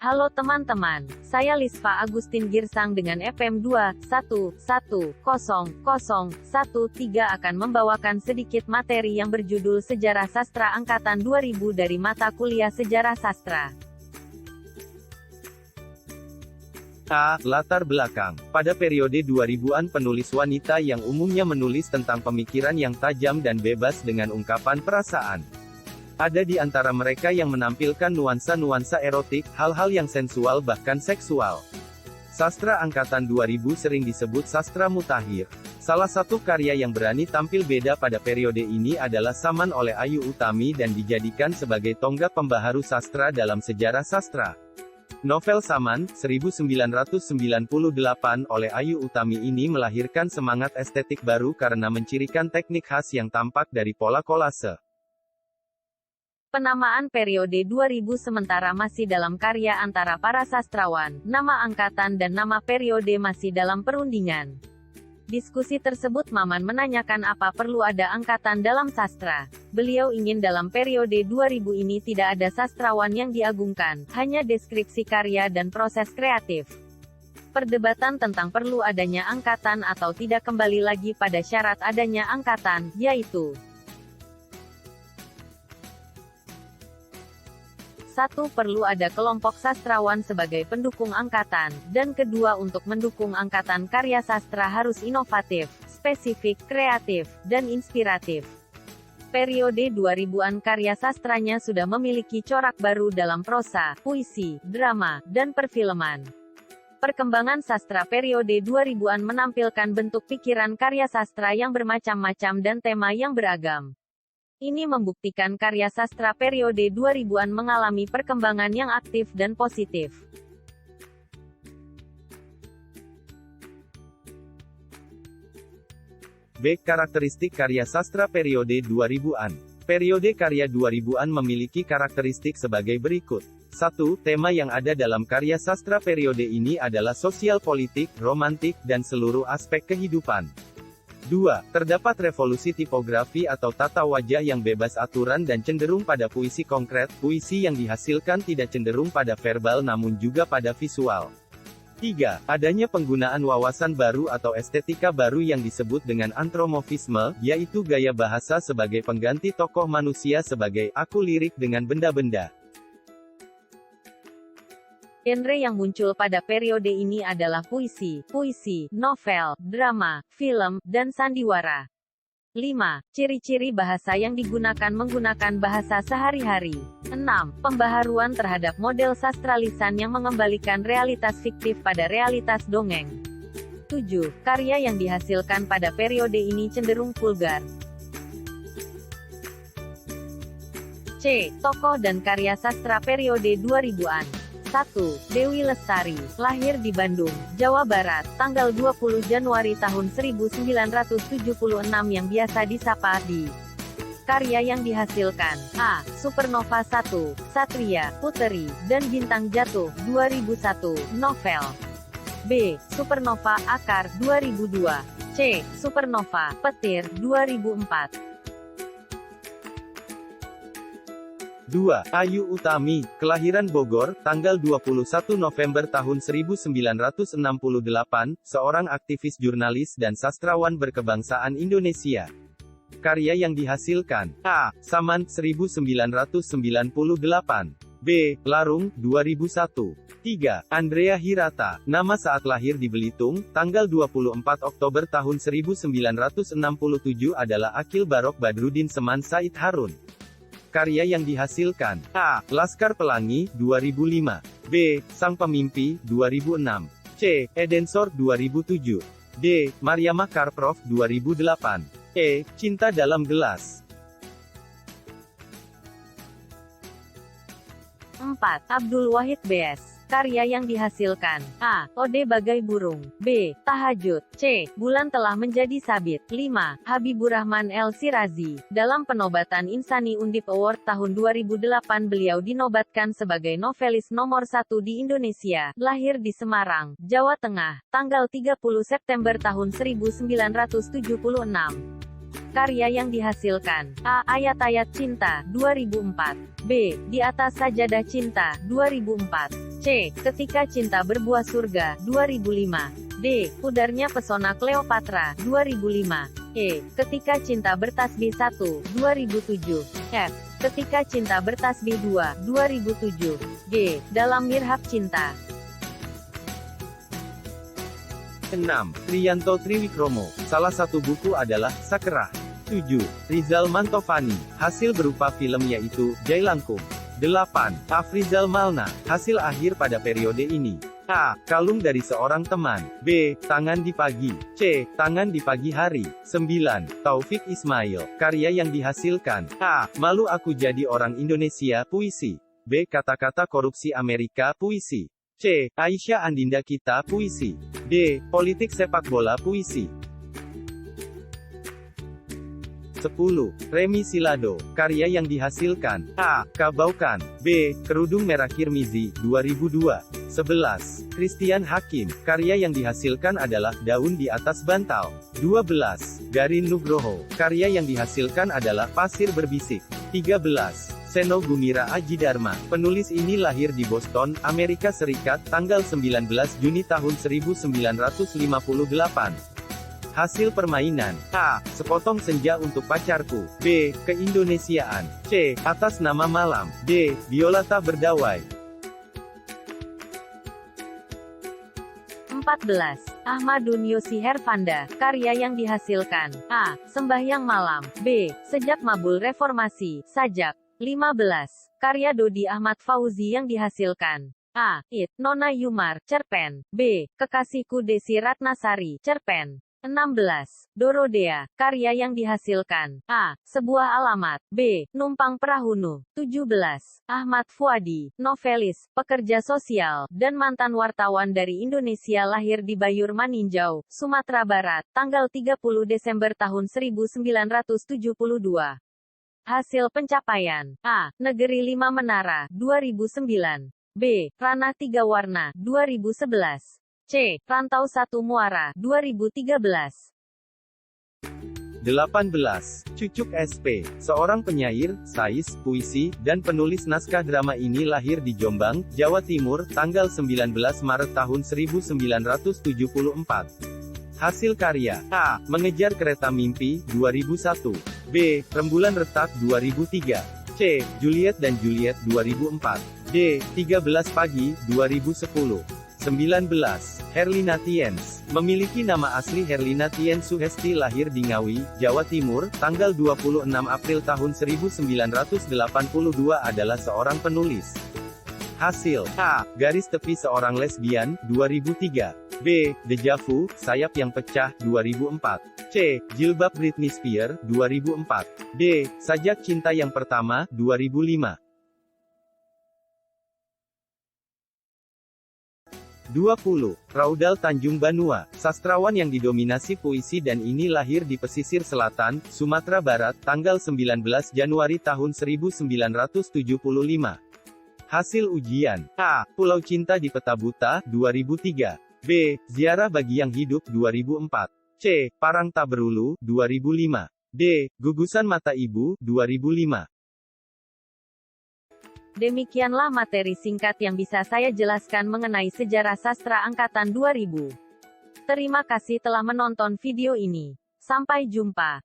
Halo teman-teman, saya Lisva Agustin Girsang dengan FM 2110013 akan membawakan sedikit materi yang berjudul Sejarah Sastra Angkatan 2000 dari mata kuliah Sejarah Sastra. Latar belakang. Pada periode 2000-an penulis wanita yang umumnya menulis tentang pemikiran yang tajam dan bebas dengan ungkapan perasaan. Ada di antara mereka yang menampilkan nuansa-nuansa erotik, hal-hal yang sensual bahkan seksual. Sastra angkatan 2000 sering disebut sastra mutakhir. Salah satu karya yang berani tampil beda pada periode ini adalah Saman oleh Ayu Utami dan dijadikan sebagai tonggak pembaharu sastra dalam sejarah sastra. Novel Saman, 1998 oleh Ayu Utami ini melahirkan semangat estetik baru karena mencirikan teknik khas yang tampak dari pola kolase. Penamaan periode 2000 sementara masih dalam karya antara para sastrawan, nama angkatan dan nama periode masih dalam perundingan. Diskusi tersebut Maman menanyakan apa perlu ada angkatan dalam sastra. Beliau ingin dalam periode 2000 ini tidak ada sastrawan yang diagungkan, hanya deskripsi karya dan proses kreatif. Perdebatan tentang perlu adanya angkatan atau tidak kembali lagi pada syarat adanya angkatan, yaitu 1. Perlu ada kelompok sastrawan sebagai pendukung angkatan, dan kedua untuk mendukung angkatan karya sastra harus inovatif, spesifik, kreatif, dan inspiratif. Periode 2000-an karya sastranya sudah memiliki corak baru dalam prosa, puisi, drama, dan perfilman. Perkembangan sastra periode 2000-an menampilkan bentuk pikiran karya sastra yang bermacam-macam dan tema yang beragam. Ini membuktikan karya sastra periode 2000-an mengalami perkembangan yang aktif dan positif. B. Karakteristik karya sastra periode 2000-an. Periode karya 2000-an memiliki karakteristik sebagai berikut. 1. Tema yang ada dalam karya sastra periode ini adalah sosial politik, romantik, dan seluruh aspek kehidupan. 2. Terdapat revolusi tipografi atau tata wajah yang bebas aturan dan cenderung pada puisi konkret, puisi yang dihasilkan tidak cenderung pada verbal namun juga pada visual. 3. Adanya penggunaan wawasan baru atau estetika baru yang disebut dengan antromorfisme, yaitu gaya bahasa sebagai pengganti tokoh manusia sebagai aku lirik dengan benda-benda. Genre yang muncul pada periode ini adalah puisi, novel, drama, film, dan sandiwara. 5. Ciri-ciri bahasa yang digunakan menggunakan bahasa sehari-hari. 6. Pembaharuan terhadap model sastra lisan yang mengembalikan realitas fiktif pada realitas dongeng. 7. Karya yang dihasilkan pada periode ini cenderung vulgar. C. Tokoh dan karya sastra periode 2000-an. 1. Dewi Lestari, lahir di Bandung, Jawa Barat, tanggal 20 Januari tahun 1976 yang biasa disapa di. Karya yang dihasilkan: A. Supernova 1, Satria, Puteri, dan Bintang Jatuh, 2001, novel. B. Supernova Akar, 2002. C. Supernova Petir, 2004. 2. Ayu Utami, kelahiran Bogor, tanggal 21 November tahun 1968, seorang aktivis jurnalis dan sastrawan berkebangsaan Indonesia. Karya yang dihasilkan: A. Saman, 1998. B. Larung, 2001. 3. Andrea Hirata, nama saat lahir di Belitung, tanggal 24 Oktober tahun 1967 adalah Akil Barok Badrudin Seman Said Harun. Karya yang dihasilkan: A. Laskar Pelangi, 2005. B. Sang Pemimpi, 2006. C. Edensor, 2007. D. Mariama Karprov, 2008. E. Cinta Dalam Gelas. 4. Abdul Wahid B.S. Karya yang dihasilkan: A. Ode Bagai Burung. B. Tahajud. C. Bulan Telah Menjadi Sabit. 5. Habibur Rahman El Sirazi. Dalam penobatan Insani Undip Award tahun 2008 beliau dinobatkan sebagai novelis nomor 1 di Indonesia. Lahir di Semarang, Jawa Tengah, tanggal 30 September tahun 1976. Karya yang dihasilkan. A. Ayat-ayat Cinta, 2004. B. Di Atas Sajadah Cinta, 2004. C. Ketika Cinta Berbuah Surga, 2005. D. Pudarnya Pesona Cleopatra, 2005. E. Ketika Cinta Bertasbih 1, 2007. F. Ketika Cinta Bertasbih 2, 2007. G. Dalam Mirhab Cinta. 6. Triyanto Triwikromo. Salah satu buku adalah Sakerah. 7. Rizal Mantovani. Hasil berupa film yaitu Jailangkung. 8. Afrizal Malna. Hasil akhir pada periode ini. A. Kalung dari seorang teman. B. Tangan di pagi. C. Tangan di pagi hari. 9. Taufik Ismail. Karya yang dihasilkan. A. Malu Aku Jadi Orang Indonesia, puisi. B. Kata-kata Korupsi Amerika, puisi. C. Aisyah Andinda Kita, puisi. D. Politik Sepak Bola, puisi. 10. Remi Silado. Karya yang dihasilkan. A. Kabaukan. B. Kerudung Merah Kirmizi, 2002. 11. Christian Hakim. Karya yang dihasilkan adalah Daun di Atas Bantal. 12. Garin Nugroho. Karya yang dihasilkan adalah Pasir Berbisik. 13. Seno Gumira Aji Dharma. Penulis ini lahir di Boston, Amerika Serikat, tanggal 19 Juni tahun 1958. Hasil permainan. A. Sepotong Senja Untuk Pacarku. B. Keindonesiaan. C. Atas Nama Malam. D. Biolata Berdawai. 14. Ahmadun Yosi Herfanda. Karya yang dihasilkan. A. Sembahyang Malam. B. Sejak Mabul Reformasi, Sajak. 15. Karya Dodi Ahmad Fauzi yang dihasilkan. A. It, Nona Yumar, cerpen. B. Kekasihku Desi Ratnasari, cerpen. 16. Dorothea. Karya yang dihasilkan. A. Sebuah Alamat. B. Numpang Prahunu. 17. Ahmad Fuadi. Novelis, pekerja sosial, dan mantan wartawan dari Indonesia, lahir di Bayur Maninjau, Sumatera Barat, tanggal 30 Desember tahun 1972. Hasil pencapaian. A. Negeri Lima Menara, 2009. B. Ranah Tiga Warna, 2011. C. Rantau Satu Muara, 2013. 18. Cucuk SP. Seorang penyair, sais, puisi, dan penulis naskah drama ini lahir di Jombang, Jawa Timur, tanggal 19 Maret tahun 1974. Hasil karya. A. Mengejar Kereta Mimpi, 2001. B. Rembulan Retak, 2003. C. Juliet dan Juliet, 2004. D. 13 Pagi, 2010. 19. Herlina Tiens. Memiliki nama asli Herlina Tiens Suhesti, lahir di Ngawi, Jawa Timur, tanggal 26 April tahun 1982, adalah seorang penulis. Hasil. A. Garis Tepi Seorang Lesbian, 2003. B. Deja Vu, Sayap Yang Pecah, 2004. C. Jilbab Britney Spears, 2004. D. Sajak Cinta Yang Pertama, 2005. 20. Raudal Tanjung Banua. Sastrawan yang didominasi puisi dan ini lahir di pesisir selatan, Sumatera Barat, tanggal 19 Januari tahun 1975. Hasil ujian. A. Pulau Cinta di Peta Buta, 2003. B. Ziarah Bagi Yang Hidup, 2004. C. Parang Taberulu, 2005. D. Gugusan Mata Ibu, 2005. Demikianlah materi singkat yang bisa saya jelaskan mengenai sejarah sastra angkatan 2000. Terima kasih telah menonton video ini. Sampai jumpa.